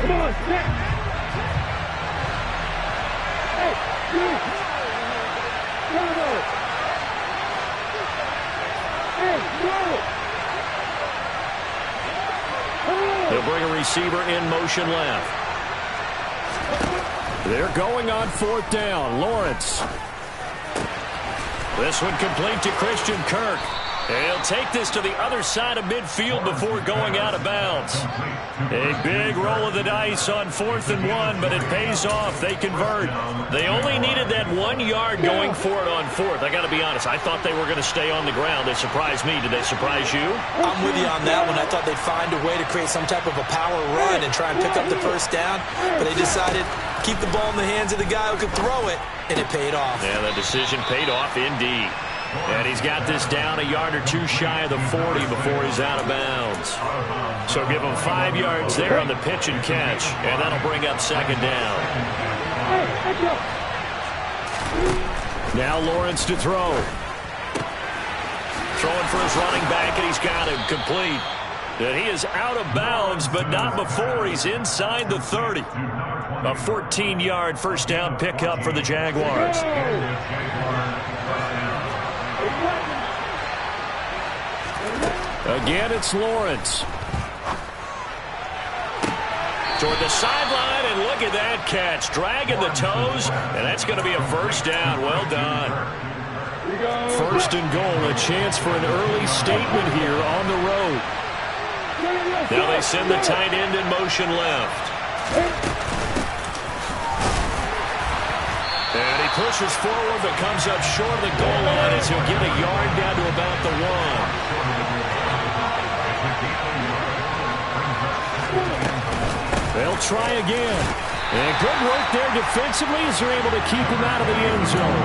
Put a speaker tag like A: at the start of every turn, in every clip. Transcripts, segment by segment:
A: They'll bring a receiver in motion left. They're going on 4th down. Lawrence. This one complete to Christian Kirk. He'll take this to the other side of midfield before going out of bounds. A big roll of the dice on 4th and 1, but it pays off. They convert. They only needed that 1 yard going for it on 4th. I got to be honest. I thought they were going to stay on the ground. They surprised me. Did they surprise you?
B: I'm with you on that one. I thought they'd find a way to create some type of a power run and try and pick up the first down, but they decided keep the ball in the hands of the guy who could throw it, and it paid off.
A: Yeah, the decision paid off indeed. And he's got this down a yard or 2 shy of the 40 before he's out of bounds. So give him 5 yards there on the pitch and catch, and that'll bring up 2nd down. Now Lawrence to throw. Throwing for his running back, and he's got him complete. And he is out of bounds, but not before he's inside the 30. A 14-yard first down pickup for the Jaguars. Again, it's Lawrence. Toward the sideline, and look at that catch. Dragging the toes, and that's going to be a first down. Well done. 1st and goal, a chance for an early statement here on the road. Now they send the tight end in motion left. And he pushes forward, but comes up short of the goal line as he'll get a yard down to about the 1. They'll try again. And good work there defensively as they're able to keep him out of the end zone.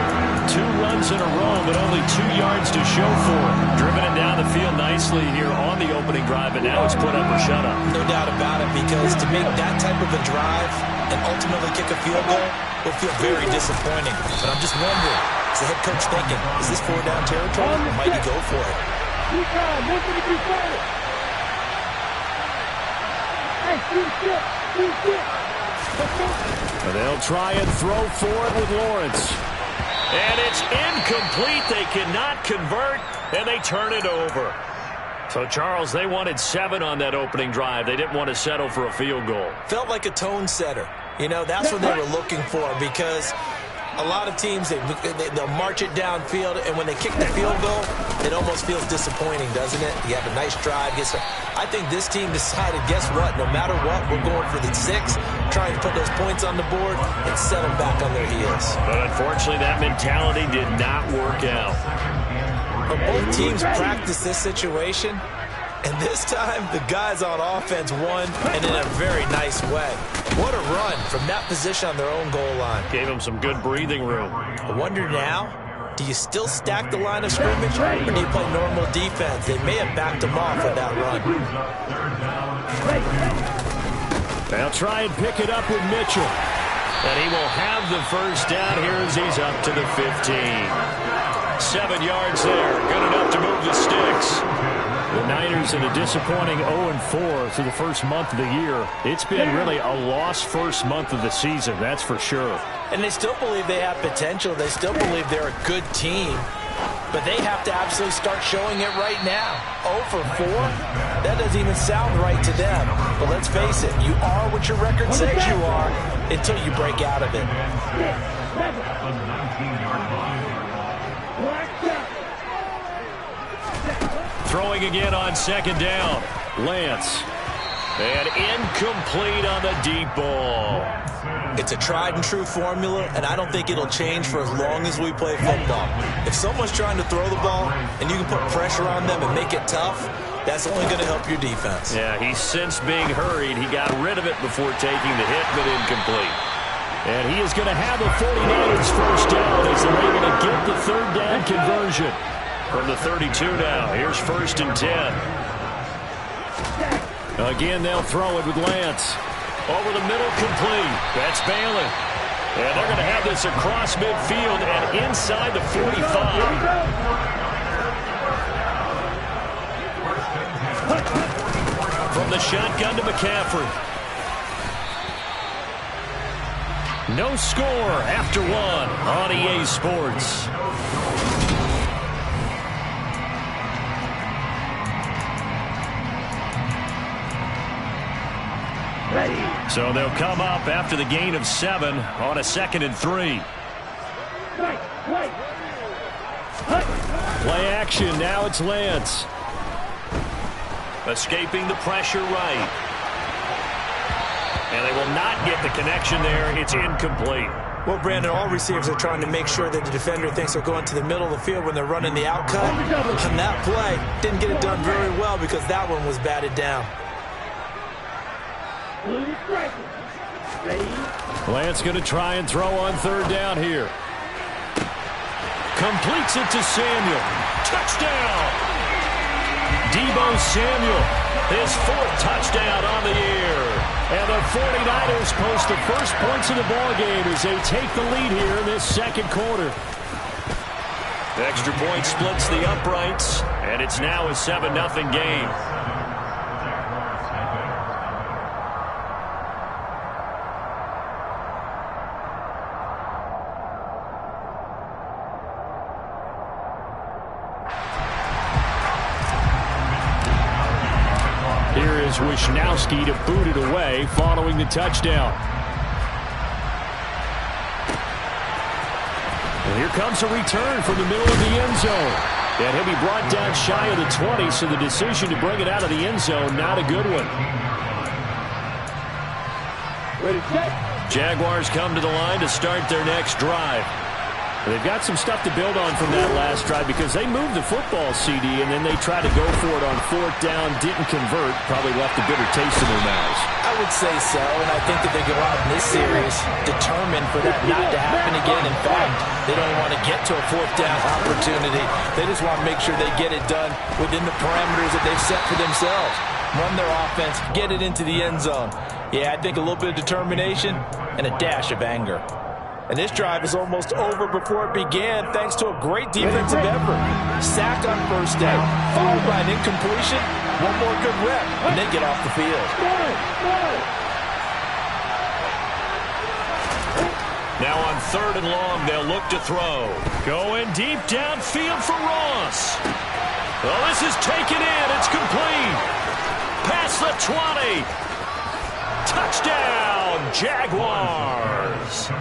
A: 2 runs in a row, but only 2 yards to show for it. Driven it down the field nicely here on the opening drive, and now it's put up or shut up.
B: No doubt about it, because to make that type of a drive and ultimately kick a field goal will feel very disappointing. But I'm just wondering, is the head coach thinking, is this 4-down territory, or might he go for it?
A: They'll try and throw for it with Lawrence. And it's incomplete. They cannot convert, and they turn it over. So, Charles, they wanted 7 on that opening drive. They didn't want to settle for a field goal.
B: Felt like a tone setter. You know, that's what they were looking for, because a lot of teams, they'll march it downfield, and when they kick the field goal, it almost feels disappointing, doesn't it? You have a nice drive. I think this team decided, guess what? No matter what, we're going for the 6, trying to put those points on the board and set them back on their heels.
A: But unfortunately, that mentality did not work out.
B: But both teams practiced this situation, and this time the guys on offense won, and in a very nice way. What a run from that position on their own goal line.
A: Gave them some good breathing room.
B: I wonder now, do you still stack the line of scrimmage, or do you play normal defense? They may have backed them off with that run.
A: They'll try and pick it up with Mitchell. And he will have the first down here as he's up to the 15. 7 yards there. Good enough to move the sticks. The Niners in a disappointing 0-4 through the first month of the year. It's been really a lost first month of the season, that's for sure.
B: And they still believe they have potential. They still believe they're a good team. But they have to absolutely start showing it right now. 0-4? That doesn't even sound right to them. But let's face it, you are what your record says you are until you break out of it.
A: Throwing again on 2nd down. Lance. And incomplete on the deep ball.
B: It's a tried-and-true formula, and I don't think it'll change for as long as we play football. If someone's trying to throw the ball and you can put pressure on them and make it tough, that's only going to help your defense.
A: Yeah, he's since being hurried. He got rid of it before taking the hit, but incomplete. And he is going to have the 49ers first down as they're able to get the 3rd down conversion. From the 32 now, here's 1st and 10. Again, they'll throw it with Lance. Over the middle, complete. That's Bailey. And they're going to have this across midfield and inside the 45. From the shotgun to McCaffrey. No score after one on EA Sports. So they'll come up after the gain of 7 on a 2nd and 3. Play action. Now it's Lance. Escaping the pressure right. And they will not get the connection there. It's incomplete.
B: Well, Brandon, all receivers are trying to make sure that the defender thinks they're going to the middle of the field when they're running the out cut. And that play didn't get it done very well because that one was batted down.
A: Lance going to try and throw on 3rd down here. Completes it to Samuel. Touchdown! Deebo Samuel, his 4th touchdown on the year. And the 49ers post the first points of the ballgame as they take the lead here in this 2nd quarter. The extra point splits the uprights, and it's now a 7-0 game. Here is Wisnowski to boot it away following the touchdown. And here comes a return from the middle of the end zone. And he'll be brought down shy of the 20, so the decision to bring it out of the end zone, not a good one.
C: Ready, set.
A: Jaguars come to the line to start their next drive. They've got some stuff to build on from that last drive because they moved the football, CD, and then they tried to go for it on 4th down, didn't convert, probably left a bitter taste in their mouths.
B: I would say so, and I think that they go out in this series determined for that not to happen again. In fact, they don't want to get to a 4th down opportunity. They just want to make sure they get it done within the parameters that they've set for themselves. Run their offense, get it into the end zone. Yeah, I think a little bit of determination and a dash of anger. And this drive is almost over before it began thanks to a great defensive effort. Sack on 1st down, followed by an incompletion. One more good rep, and they get off the field.
A: Now on 3rd and long, they'll look to throw. Going deep downfield for Ross. Well, this is taken in. It's complete. Past the 20. Touchdown, Jaguars.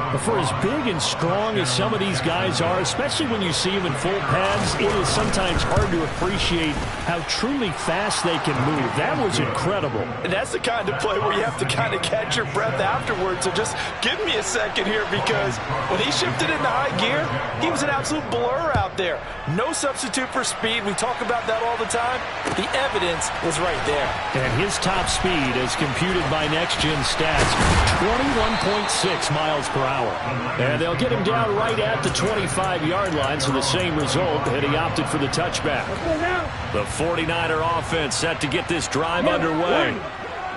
A: But for as big and strong as some of these guys are, especially when you see them in full pads, it is sometimes hard to appreciate how truly fast they can move. That was incredible.
B: And that's the kind of play where you have to kind of catch your breath afterwards. So just give me a second here, because when he shifted into high gear, he was an absolute blur out there. No substitute for speed. We talk about that all the time. The evidence was right there.
A: And his top speed, as computed by Next Gen Stats, 21.6 miles per hour. And they'll get him down right at the 25-yard line, so the same result, and he opted for the touchback. The 49er offense set to get this drive underway.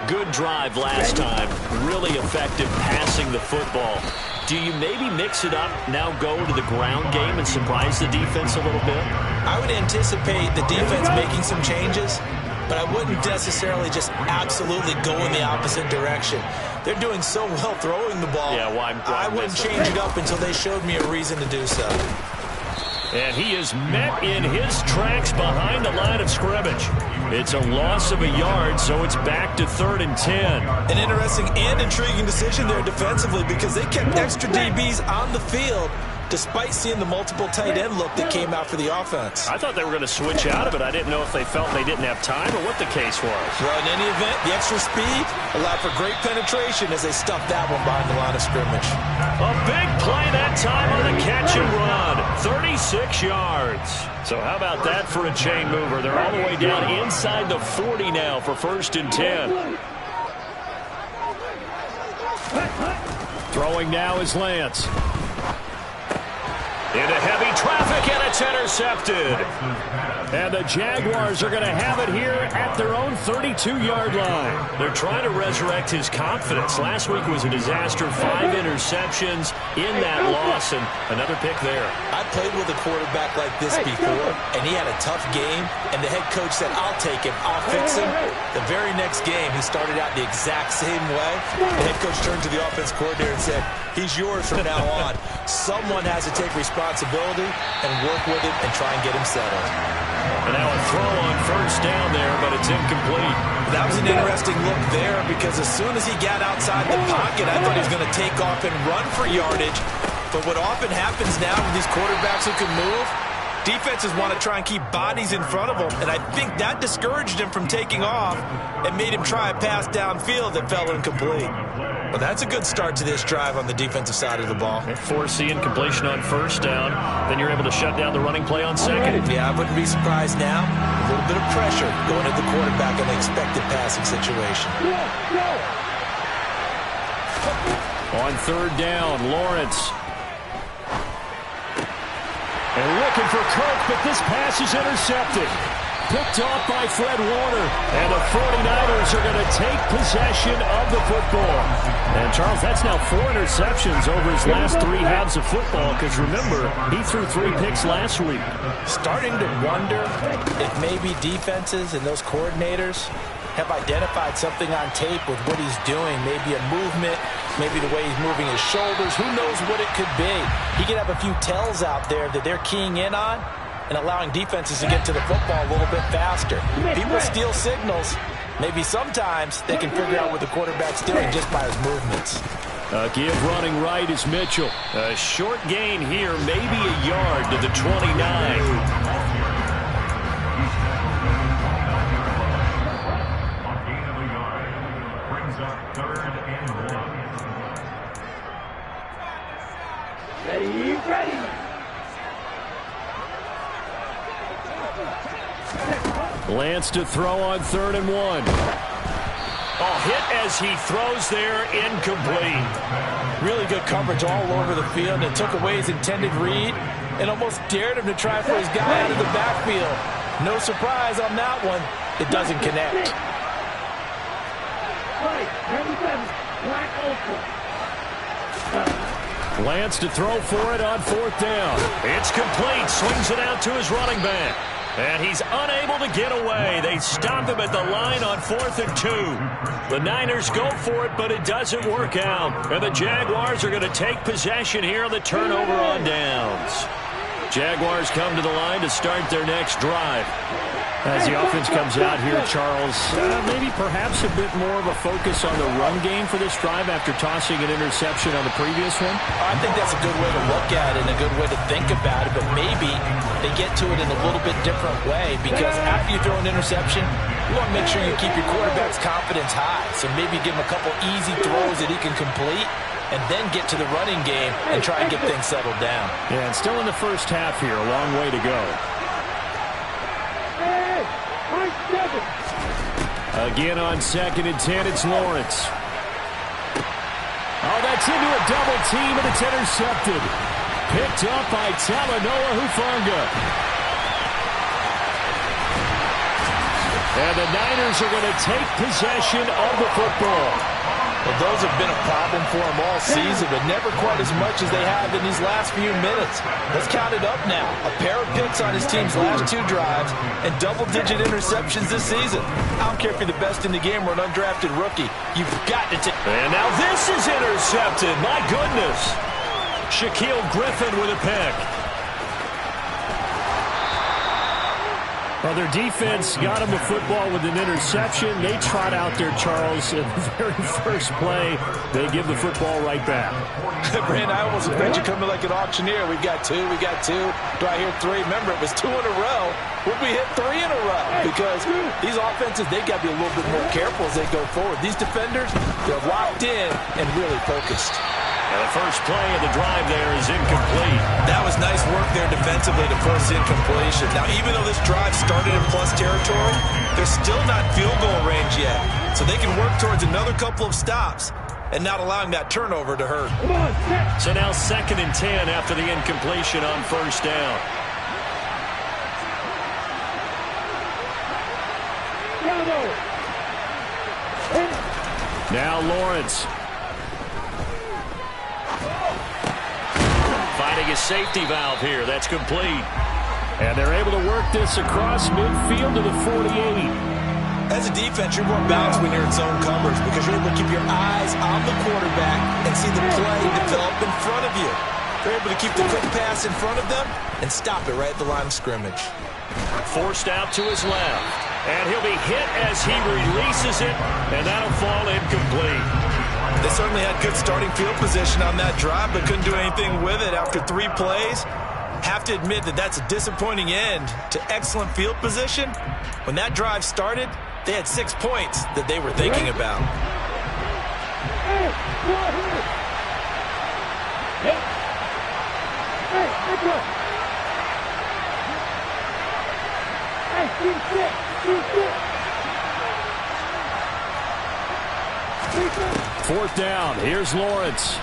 A: Good drive last time. Really effective passing the football. Do you maybe mix it up, now go to the ground game and surprise the defense a little bit?
B: I would anticipate the defense making some changes, but I wouldn't necessarily just absolutely go in the opposite direction. They're doing so well throwing the ball.
A: Yeah, why
B: I wouldn't change it up until they showed me a reason to do so.
A: And he is met in his tracks behind the line of scrimmage. It's a loss of a yard, so it's back to 3rd and 10.
B: An interesting and intriguing decision there defensively, because they kept extra DBs on the field despite seeing the multiple tight end look that came out for the offense.
A: I thought they were going to switch out of it. I didn't know if they felt they didn't have time or what the case was.
B: Well, in any event, the extra speed allowed for great penetration as they stuffed that one behind the line of scrimmage.
A: A big play that time on the catch and run. 36 yards. So how about that for a chain mover? They're all the way down inside the 40 now for 1st and 10. Throwing now is Lance. Into heavy traffic, and it's intercepted. And the Jaguars are going to have it here at their own 32-yard line. They're trying to resurrect his confidence. Last week was a disaster. 5 interceptions in that loss, and another pick there.
B: I played with a quarterback like this before, and he had a tough game, and the head coach said, I'll take him, I'll fix him. The very next game, he started out the exact same way. The head coach turned to the offense coordinator and said, he's yours from now on. Someone has to take responsibility and work with him and try and get him settled.
A: And now a throw on first down there, but it's incomplete.
B: That was an interesting look there because as soon as he got outside the pocket, I thought he was going to take off and run for yardage. But what often happens now with these quarterbacks who can move, defenses want to try and keep bodies in front of them, and I think that discouraged him from taking off and made him try a pass downfield that fell incomplete. Well, that's a good start to this drive on the defensive side of the ball.
A: Force the incompletion on first down, then you're able to shut down the running play on second.
B: Yeah, I wouldn't be surprised now. A little bit of pressure going at the quarterback in an expected passing situation.
A: On third down, Lawrence. And looking for Kirk, but this pass is intercepted. Picked off by Fred Warner. And the 49ers are going to take possession of the football. And, Charles, that's now 4 interceptions over his last 3 halves of football. Because, remember, he threw 3 picks last week.
B: Starting to wonder if maybe defenses and those coordinators have identified something on tape with what he's doing. Maybe a movement, maybe the way he's moving his shoulders. Who knows what it could be? He could have a few tells out there that they're keying in on and allowing defenses to get to the football a little bit faster. People steal signals. Maybe sometimes they can figure out what the quarterback's doing just by his movements.
A: Give running right is Mitchell. A short gain here, maybe a yard to the 29. Lance to throw on 3rd and 1. Hit as he throws there, incomplete.
B: Really good coverage all over the field, and it took away his intended read and almost dared him to try for his guy out of the backfield. No surprise on that one. It doesn't connect.
A: Lance to throw for it on 4th down. It's complete. Swings it out to his running back. And he's unable to get away. They stop him at the line on 4th and 2. The Niners go for it, but it doesn't work out. And the Jaguars are going to take possession here on the turnover on downs. Jaguars come to the line to start their next drive. As the offense comes out here, Charles, maybe perhaps a bit more of a focus on the run game for this drive after tossing an interception on the previous one?
B: I think that's a good way to look at it and a good way to think about it, but maybe they get to it in a little bit different way because after you throw an interception, you want to make sure you keep your quarterback's confidence high. So maybe give him a couple easy throws that he can complete and then get to the running game and try and get things settled down.
A: Yeah, and still in the first half here, a long way to go. Again on 2nd and 10, it's Lawrence. Oh, that's into a double team, and it's intercepted. Picked up by Talanoa Hufanga. And the Niners are going to take possession of the football.
B: Well, those have been a problem for them all season, but never quite as much as they have in these last few minutes. Let's count it up now. A pair of picks on his team's last 2 drives and double-digit interceptions this season. I don't care if you're the best in the game or an undrafted rookie. You've got to take...
A: And now this is intercepted. My goodness. Shaquille Griffin with a pick. Well, their defense got him the football with an interception. They trot out there, Charles, in the very first play. They give the football right back.
B: Brand, I almost expect you coming like an auctioneer. We got 2, we got 2. Do I hear 3? Remember, it was 2 in a row. Would we hit 3 in a row? Because these offenses, they got to be a little bit more careful as they go forward. These defenders, they're locked in and really focused.
A: And the first play of the drive there is incomplete.
B: That was nice work there defensively to force incompletion. Now, even though this drive started in plus territory, they're still not field goal range yet. So they can work towards another couple of stops and not allowing that turnover to hurt.
A: So now 2nd and 10 after the incompletion on first down. Now Lawrence. Finding a safety valve here. That's complete. And they're able to work this across midfield to the 48.
B: As a defense, you're more balanced when you're in zone coverage because you're able to keep your eyes on the quarterback and see the play develop in front of you. They're able to keep the quick pass in front of them and stop it right at the line of scrimmage.
A: Forced out to his left. And he'll be hit as he releases it, and that'll fall incomplete.
B: They certainly had good starting field position on that drive, but couldn't do anything with it after 3 plays. Have to admit that that's a disappointing end to excellent field position. When that drive started, they had 6 points that they were thinking about.
A: Fourth down. Here's Lawrence.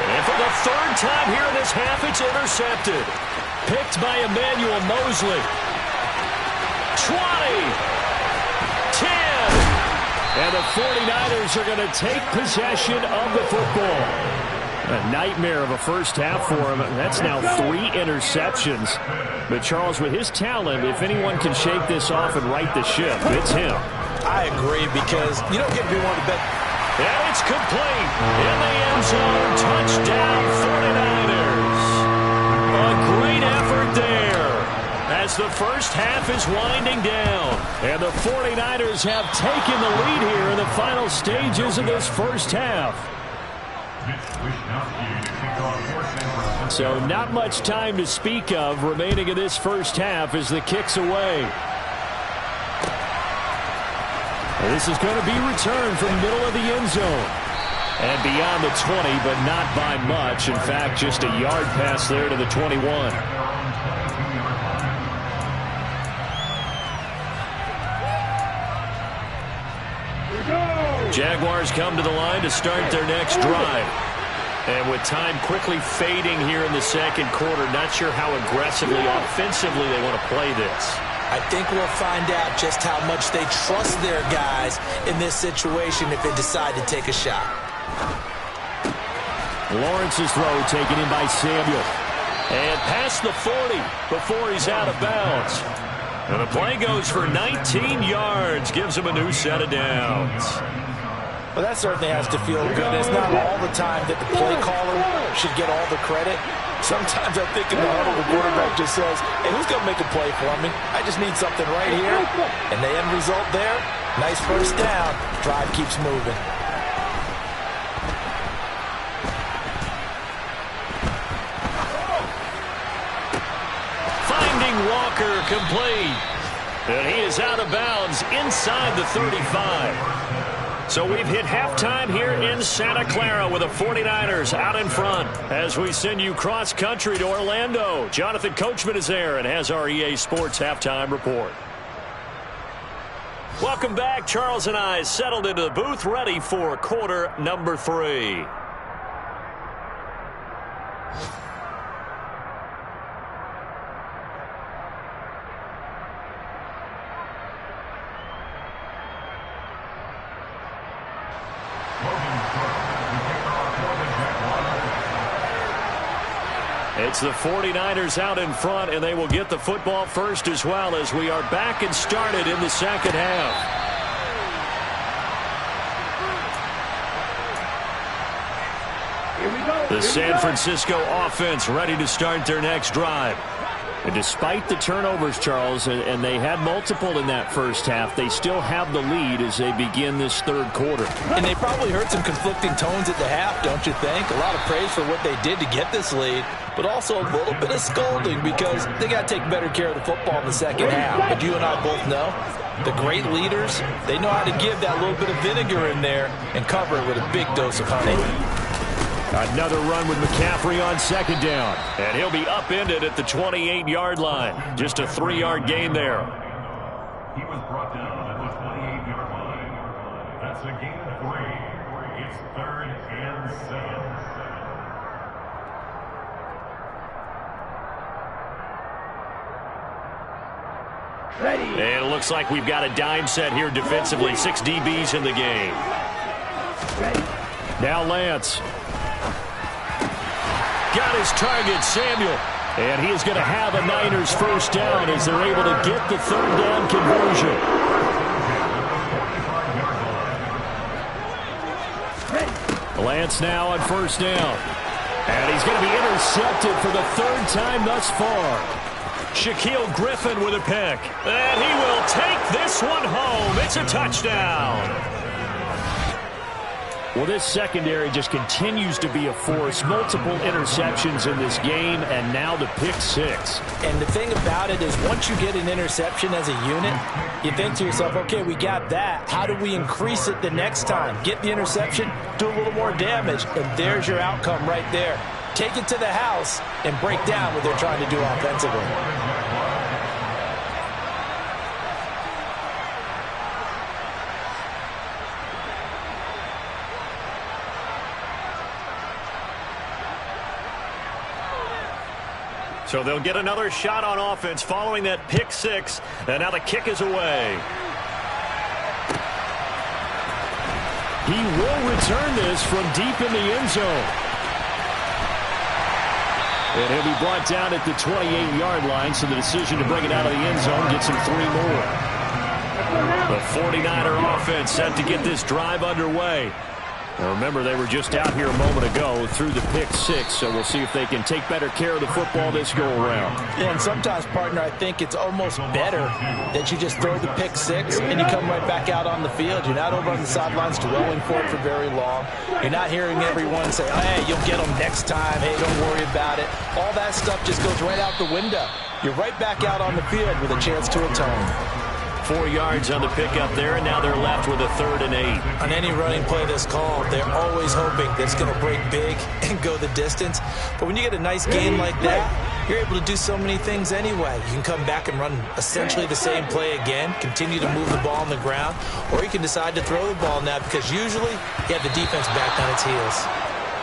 A: And for the 3rd time here in this half, it's intercepted. Picked by Emmanuel Mosley. 20. 10. And the 49ers are going to take possession of the football. A nightmare of a first half for him. That's now 3 interceptions. But Charles, with his talent, if anyone can shake this off and right the ship, it's him.
B: I agree because you don't get to be one of the best.
A: And it's complete. In the end zone. Touchdown 49ers. A great effort there as the first half is winding down. And the 49ers have taken the lead here in the final stages of this first half. So not much time to speak of remaining in this first half as the kick's away. This is going to be returned from middle of the end zone. And beyond the 20, but not by much. In fact, just a yard pass there to the 21. Jaguars come to the line to start their next drive. And with time quickly fading here in the second quarter, not sure how aggressively, offensively they want to play this.
B: I think we'll find out just how much they trust their guys in this situation if they decide to take a shot.
A: Lawrence's throw taken in by Samuel. And past the 40 before he's out of bounds. And the play goes for 19 yards, gives him a new set of downs.
B: Well, that certainly has to feel good. It's not all the time that the play caller should get all the credit. Sometimes I think in the huddle, the quarterback just says, hey, who's going to make a play for me? I just need something right here. And the end result there, nice first down. Drive keeps moving.
A: Finding Walker complete. And he is out of bounds inside the 35. So we've hit halftime here in Santa Clara with the 49ers out in front. As we send you cross-country to Orlando, Jonathan Coachman is there and has our EA Sports Halftime Report. Welcome back. Charles and I settled into the booth ready for quarter number 3. It's the 49ers out in front, and they will get the football first as well as we are back and started in the second half. The San Francisco offense ready to start their next drive. And despite the turnovers, Charles, and they had multiple in that first half, they still have the lead as they begin this third quarter.
B: And they probably heard some conflicting tones at the half, don't you think? A lot of praise for what they did to get this lead, but also a little bit of scolding because they got to take better care of the football in the second half. But you and I both know the great leaders, they know how to give that little bit of vinegar in there and cover it with a big dose of honey.
A: Another run with McCaffrey on second down. And he'll be upended at the 28-yard line. Just a 3-yard gain there.
C: He was brought down at the 28-yard line. That's a gain of 3. It's 3rd and 7.
A: And it looks like we've got a dime set here defensively. 6 DBs in the game. Now Lance. Got his target, Samuel. And he is going to have a Niners first down as they're able to get the third down conversion. Lance now on first down. And he's going to be intercepted for the third time thus far. Shaquille Griffin with a pick. And he will take this one home. It's a touchdown. Well, this secondary just continues to be a force. Multiple interceptions in this game, and now the pick 6.
B: And the thing about it is once you get an interception as a unit, you think to yourself, okay, we got that. How do we increase it the next time? Get the interception, do a little more damage, and there's your outcome right there. Take it to the house and break down what they're trying to do offensively.
A: So they'll get another shot on offense following that pick 6. And now the kick is away. He will return this from deep in the end zone. And he'll be brought down at the 28-yard line, so the decision to bring it out of the end zone gets him 3 more. The 49er offense set to get this drive underway. Now remember, they were just out here a moment ago through the pick 6, so we'll see if they can take better care of the football this go-around.
B: Yeah, and sometimes, partner, I think it's almost better that you just throw the pick 6 and you come right back out on the field. You're not over on the sidelines dwelling for it for very long. You're not hearing everyone say, oh, hey, you'll get them next time. Hey, don't worry about it. All that stuff just goes right out the window. You're right back out on the field with a chance to atone.
A: 4 yards on the pickup there, and now they're left with a 3rd and 8.
B: On any running play that's called, they're always hoping that it's going to break big and go the distance. But when you get a nice game like that, you're able to do so many things anyway. You can come back and run essentially the same play again, continue to move the ball on the ground, or you can decide to throw the ball now because usually you have the defense back on its heels.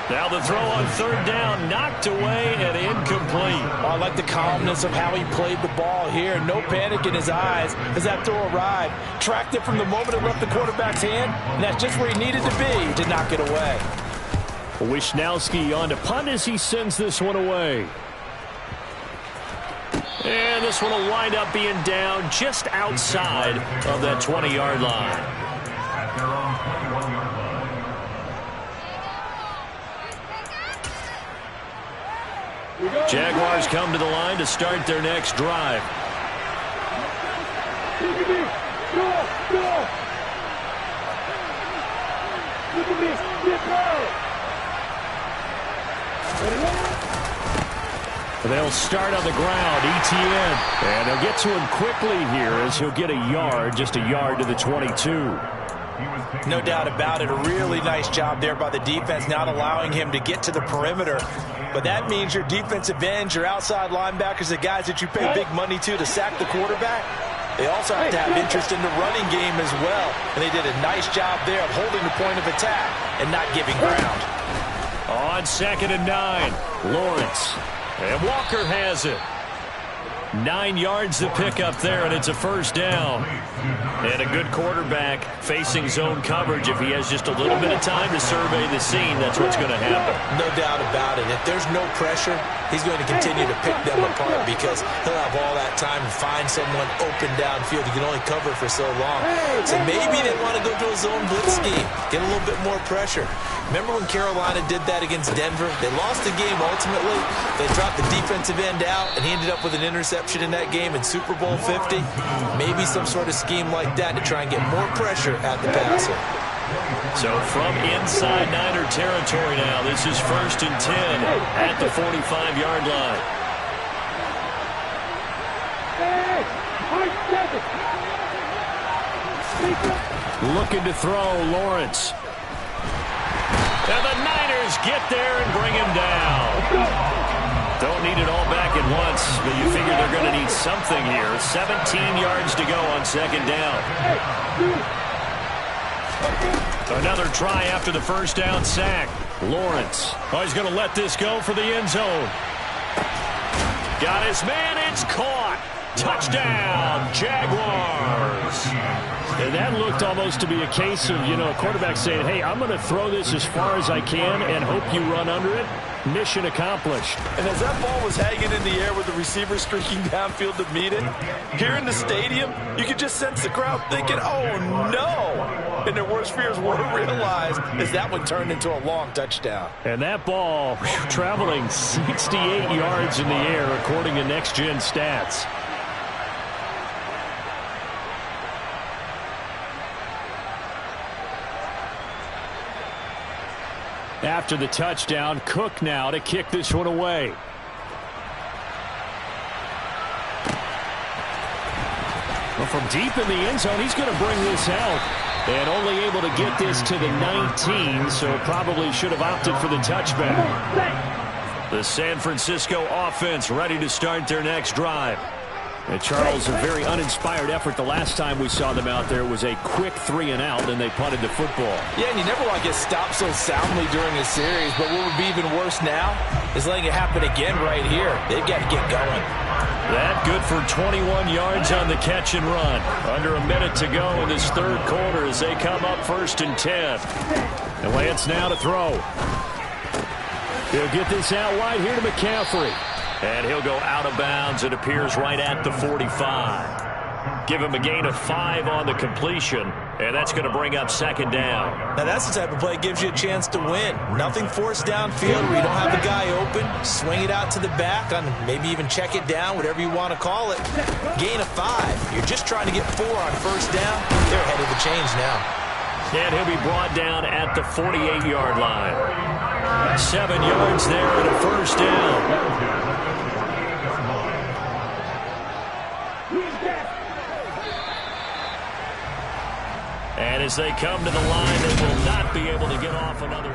A: Now the throw on 3rd down, knocked away and incomplete.
B: I like the calmness of how he played the ball here. No panic in his eyes as that throw arrived. Tracked it from the moment it left the quarterback's hand, and that's just where he needed to be to knock it away.
A: Wisnowski on to punt as he sends this one away. And this one will wind up being down just outside of that 20-yard line.
C: At their own 21-yard line.
A: Jaguars come to the line to start their next drive. They'll start on the ground, ETN. And they'll get to him quickly here as he'll get a yard, just a yard to the 22.
B: No doubt about it. A really nice job there by the defense, not allowing him to get to the perimeter. But that means your defensive ends, your outside linebackers, the guys that you pay big money to sack the quarterback, they also have to have interest in the running game as well. And they did a nice job there of holding the point of attack and not giving ground.
A: On 2nd and 9, Lawrence. And Walker has it. 9 yards to pick up there, and it's a first down. And a good quarterback facing zone coverage. If he has just a little bit of time to survey the scene, that's what's going to happen.
B: No doubt about it. If there's no pressure, he's going to continue to pick them apart because he'll have all that time to find someone open downfield. You can only cover for so long. So maybe they want to go to a zone blitz scheme, get a little bit more pressure. Remember when Carolina did that against Denver? They lost the game ultimately. They dropped the defensive end out, and he ended up with an interception in that game in Super Bowl 50. Maybe some sort of scheme like that to try and get more pressure at the passer.
A: So from inside Niner territory now, this is 1st and 10 at the 45-yard line. Looking to throw, Lawrence. And the Niners get there and bring him down. Don't need it all back at once, but you figure they're going to need something here. 17 yards to go on 2nd down. Another try after the first down sack. Lawrence. Oh, he's going to let this go for the end zone. Got his man. It's caught. Touchdown, Jaguars.
D: And that looked almost to be a case of, a quarterback saying, hey, I'm going to throw this as far as I can and hope you run under it. Mission accomplished.
E: And as that ball was hanging in the air with the receiver streaking downfield to meet it, here in the stadium, you could just sense the crowd thinking, oh, no. And their worst fears were realized as that one turned into a long touchdown.
D: And that ball traveling 68 yards in the air, according to Next Gen Stats. After the touchdown, Cook now to kick this one away. Well, from deep in the end zone, he's going to bring this out. And only able to get this to the 19, so probably should have opted for the touchback.
A: The San Francisco offense ready to start their next drive.
D: And Charles, a very uninspired effort. The last time we saw them out there was a quick 3-and-out, and they punted the football.
E: Yeah, and you never want to get stopped so soundly during a series, but what would be even worse now is letting it happen again right here. They've got to get going.
A: That good for 21 yards on the catch and run. Under a minute to go in this third quarter as they come up 1st and 10.
D: And Lance now to throw. He'll get this out wide here to McCaffrey.
A: And he'll go out of bounds. It appears right at the 45. Give him a gain of 5 on the completion, and that's going to bring up 2nd down.
B: Now that's the type of play that gives you a chance to win. Nothing forced downfield where you don't have the guy open. Swing it out to the back, on maybe even check it down, whatever you want to call it. Gain of 5. You're just trying to get 4 on 1st down. They're ahead of the chains now.
A: And he'll be brought down at the 48-yard line. 7 yards there and a 1st down. And as they come to the line, they will not be able to get off another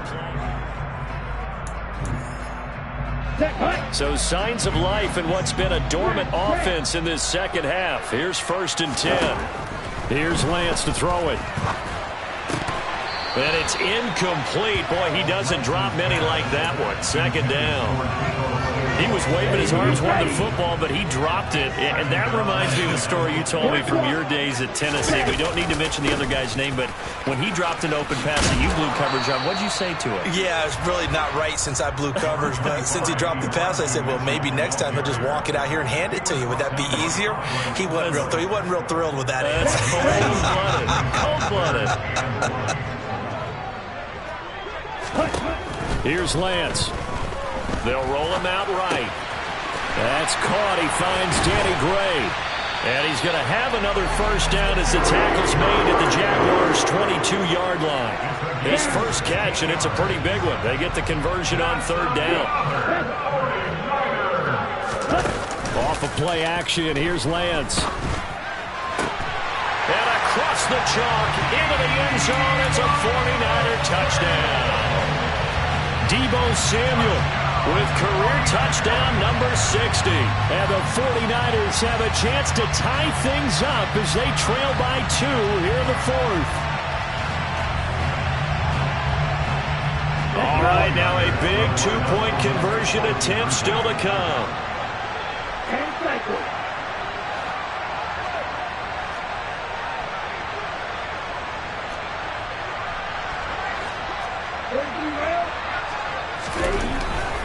A: play. So signs of life in what's been a dormant offense in this second half. Here's 1st and 10.
D: Here's Lance to throw it.
A: And it's incomplete. Boy, he doesn't drop many like that one. 2nd down. He was waving his arms, wanting the football, but he dropped it. And that reminds me of the story you told me from your days at Tennessee. We don't need to mention the other guy's name, but when he dropped an open pass and you blew coverage on, what'd you say to him?
B: Yeah, it's really not right since I blew coverage, but since he dropped the pass, I said, well, maybe next time he'll just walk it out here and hand it to you. Would that be easier? He wasn't real thrilled with that answer.
A: Cold-blooded.
D: Here's Lance.
A: They'll roll him out right.
D: That's caught. He finds Danny Gray.
A: And he's going to have another 1st down as the tackle's made at the Jaguars' 22-yard line. His first catch, and it's a pretty big one. They get the conversion on 3rd down.
D: Off of play action, here's Lance.
A: And across the chalk, into the end zone, it's a 49er touchdown. Deebo Samuel with career touchdown number 60.
D: And the 49ers have a chance to tie things up as they trail by 2 here in the 4th.
A: All right, now a big 2-point conversion attempt still to come.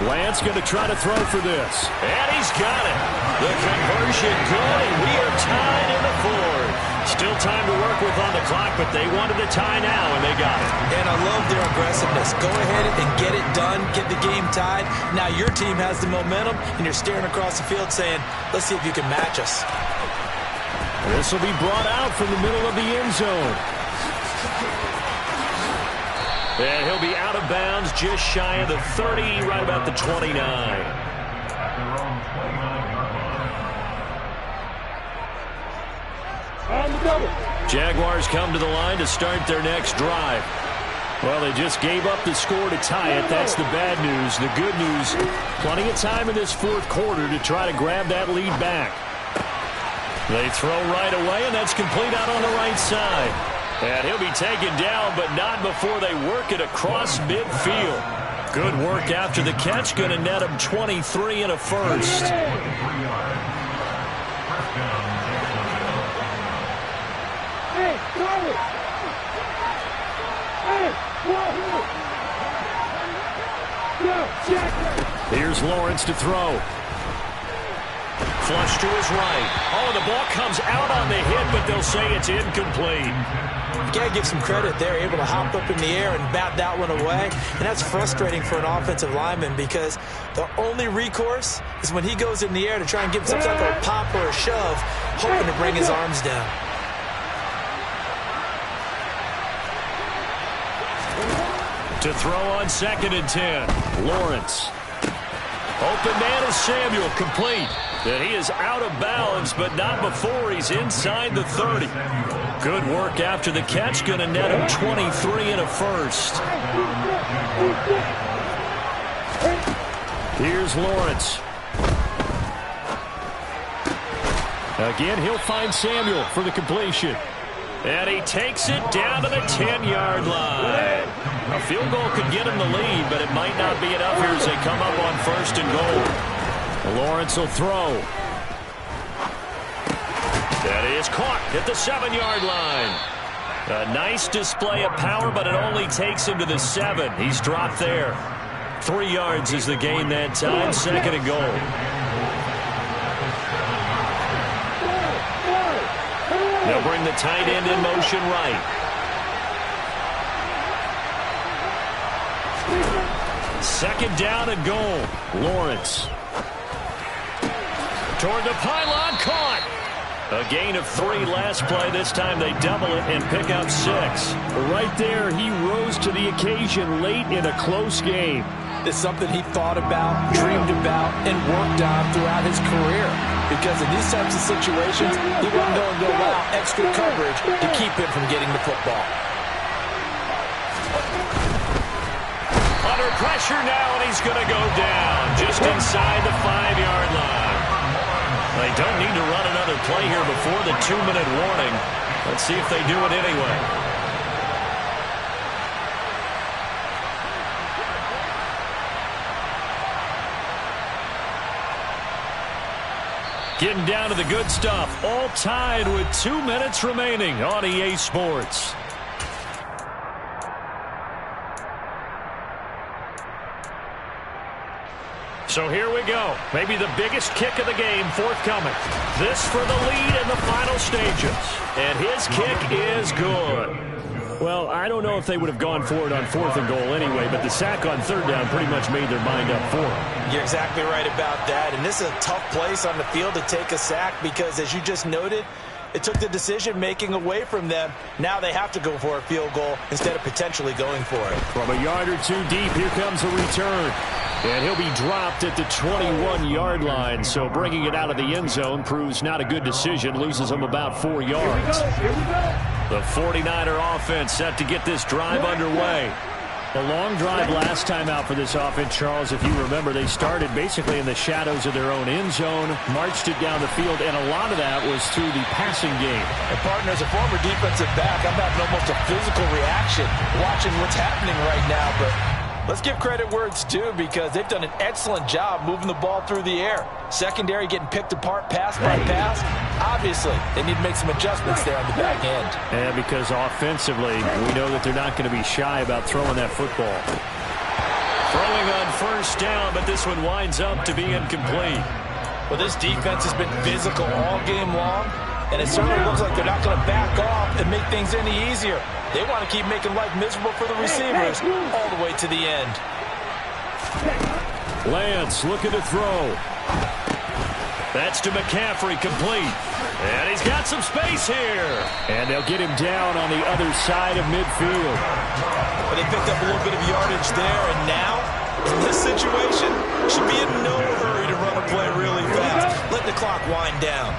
D: Lance going to try to throw for this.
A: And he's got it. The conversion good, and we are tied in the 4th. Still time to work with on the clock, but they wanted the tie now, and they got it.
B: And I love their aggressiveness. Go ahead and get it done, get the game tied. Now your team has the momentum, and you're staring across the field saying, let's see if you can match us.
D: This will be brought out from the middle of the end zone.
A: And he'll be out of bounds just shy of the 30, right about the 29. Jaguars come to the line to start their next drive.
D: Well, they just gave up the score to tie it. That's the bad news. The good news, plenty of time in this 4th quarter to try to grab that lead back.
A: They throw right away, and that's complete out on the right side. And he'll be taken down, but not before they work it across midfield. Good work after the catch. Going to net him 23 and a 1st.
D: Here's Lawrence to throw.
A: Flush to his right. Oh, the ball comes out on the hit, but they'll say it's incomplete.
B: You got to give some credit. They're able to hop up in the air and bat that one away. And that's frustrating for an offensive lineman because the only recourse is when he goes in the air to try and give some type of a pop or a shove, hoping to bring his arms down.
A: To throw on 2nd and 10. Lawrence. Open man is Samuel, complete. And he is out of bounds, but not before he's inside the 30. Good work after the catch, going to net him 23 and a first.
D: Here's Lawrence. Again, he'll find Samuel for the completion.
A: And he takes it down to the 10-yard line. A field goal could get him the lead, but it might not be enough here as they come up on 1st and goal.
D: Lawrence will throw.
A: That is caught at the 7-yard line. A nice display of power, but it only takes him to the 7. He's dropped there. 3 yards is the gain that time. 2nd and goal. They'll bring the tight end in motion right. Second down and goal. Lawrence. Toward the pylon, caught. A gain of 3 last play. This time they double it and pick up 6.
D: Right there, he rose to the occasion late in a close game.
E: It's something he thought about, dreamed about, and worked on throughout his career. Because in these types of situations, he wasn't going to allow extra coverage to keep him from getting the football.
A: Under pressure now, and he's going to go down just inside the 5-yard line. They don't need to run another play here before the 2-minute warning. Let's see if they do it anyway. Getting down to the good stuff. All tied with 2 minutes remaining on EA Sports. So here we go. Maybe the biggest kick of the game forthcoming. This for the lead in the final stages. And his kick is good.
D: Well, I don't know if they would have gone for it on 4th and goal anyway, but the sack on 3rd down pretty much made their mind up for it.
B: You're exactly right about that. And this is a tough place on the field to take a sack because, as you just noted, it took the decision-making away from them. Now they have to go for a field goal instead of potentially going for it.
D: From a yard or two deep, here comes a return. And he'll be dropped at the 21-yard line. So bringing it out of the end zone proves not a good decision. Loses him about 4 yards.
A: The 49er offense set to get this drive underway.
D: A long drive last time out for this offense, Charles. If you remember, they started basically in the shadows of their own end zone, marched it down the field, and a lot of that was through the passing game.
E: And, partner, as a former defensive back, I'm having almost a physical reaction watching what's happening right now. But let's give credit where it's due because they've done an excellent job moving the ball through the air. Secondary getting picked apart pass by pass. Obviously, they need to make some adjustments there on the back end.
D: And because offensively, we know that they're not going to be shy about throwing that football.
A: Throwing on 1st down, but this one winds up to be incomplete.
E: Well, this defense has been physical all game long, and it certainly looks like they're not going to back off and make things any easier. They want to keep making life miserable for the receivers all the way to the end.
D: Lance looking to throw.
A: That's to McCaffrey, complete. And he's got some space here.
D: And they'll get him down on the other side of midfield.
E: But they picked up a little bit of yardage there, and now, in this situation, should be in no hurry to run a play really fast. Let the clock wind down.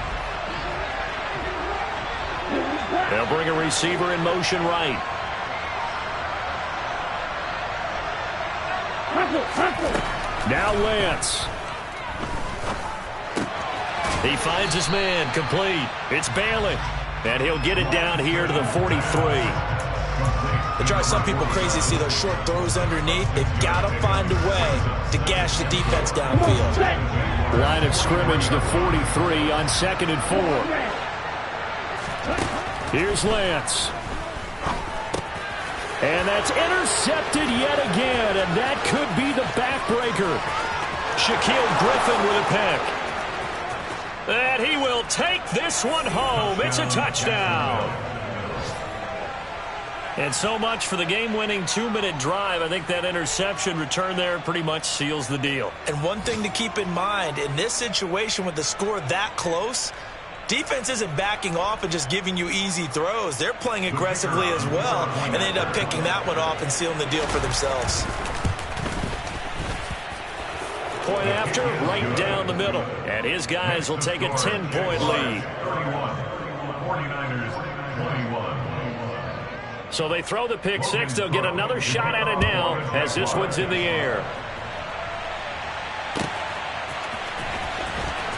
A: They'll bring a receiver in motion right.
D: Now Lance.
A: He finds his man, complete. It's Bailey, and he'll get it down here to the 43.
B: It drives some people crazy to see those short throws underneath. They've got to find a way to gash the defense downfield.
D: Line of scrimmage, the 43 on 2nd and 4. Here's Lance. And that's intercepted yet again, and that could be the backbreaker. Shaquill Griffin with a pick. And he will take this one home. It's a touchdown. And so much for the game-winning 2-minute drive. I think that interception return there pretty much seals the deal.
B: And one thing to keep in mind, in this situation with the score that close, defense isn't backing off and just giving you easy throws. They're playing aggressively as well, and they end up picking that one off and sealing the deal for themselves.
D: Point after, right down the middle. And his guys will take a 10-point lead.
C: 49ers 21.
D: So they throw the pick six. They'll get another shot at it now as this one's in the air.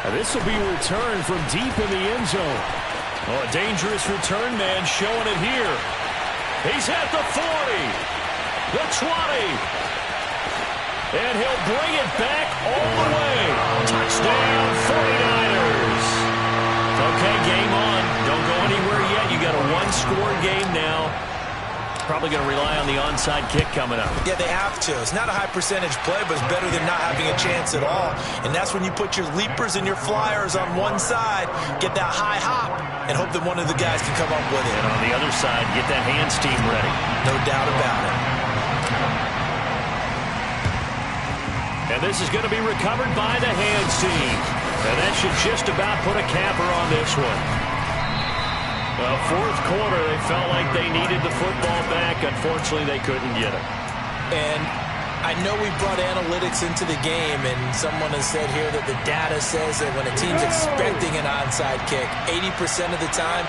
D: And this will be returned from deep in the end zone. Oh, a dangerous return man showing it here. He's at the 40, the 20. And he'll bring it back all the way. Touchdown, 49ers. Okay, game on. Don't go anywhere yet. You got a one-score game now. Probably going to rely on the onside kick coming up.
B: Yeah, they have to. It's not a high-percentage play, but it's better than not having a chance at all. And that's when you put your leapers and your flyers on one side, get that high hop, and hope that one of the guys can come up with it.
D: And on the other side, get that hands team ready.
B: No doubt about it.
D: And this is going to be recovered by the hands team. And that should just about put a capper on this one. Well, fourth quarter, they felt like they needed the football back. Unfortunately, they couldn't get it.
B: And I know we brought analytics into the game, and someone has said here that the data says that when a team's expecting an onside kick, 80% of the time,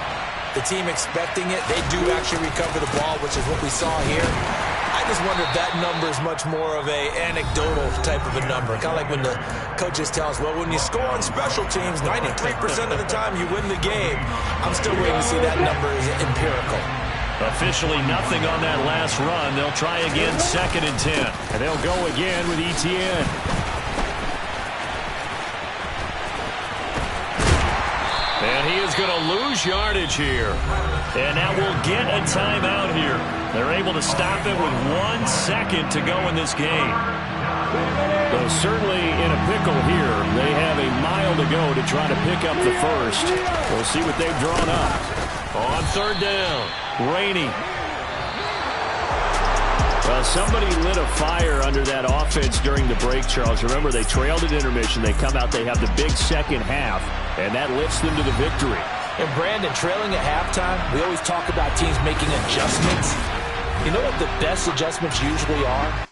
B: the team expecting it, they do actually recover the ball, which is what we saw here. I just wonder if that number is much more of a anecdotal type of a number. Kind of like when the coaches tell us, well, when you score on special teams, 93% of the time you win the game. I'm still waiting to see that number is empirical.
D: Officially nothing on that last run. They'll try again, 2nd and 10. And they'll go again with Etienne. And he is going to lose yardage here. And now we'll get a timeout here. They're able to stop it with 1 second to go in this game. Well, certainly in a pickle here. They have a mile to go to try to pick up the first. We'll see what they've drawn up. On 3rd down, Rainey. Well, somebody lit a fire under that offense during the break, Charles. Remember, they trailed at intermission. They come out, they have the big second half, and that lifts them to the victory.
B: And Brandon, trailing at halftime, we always talk about teams making adjustments. You know what the best adjustments usually are?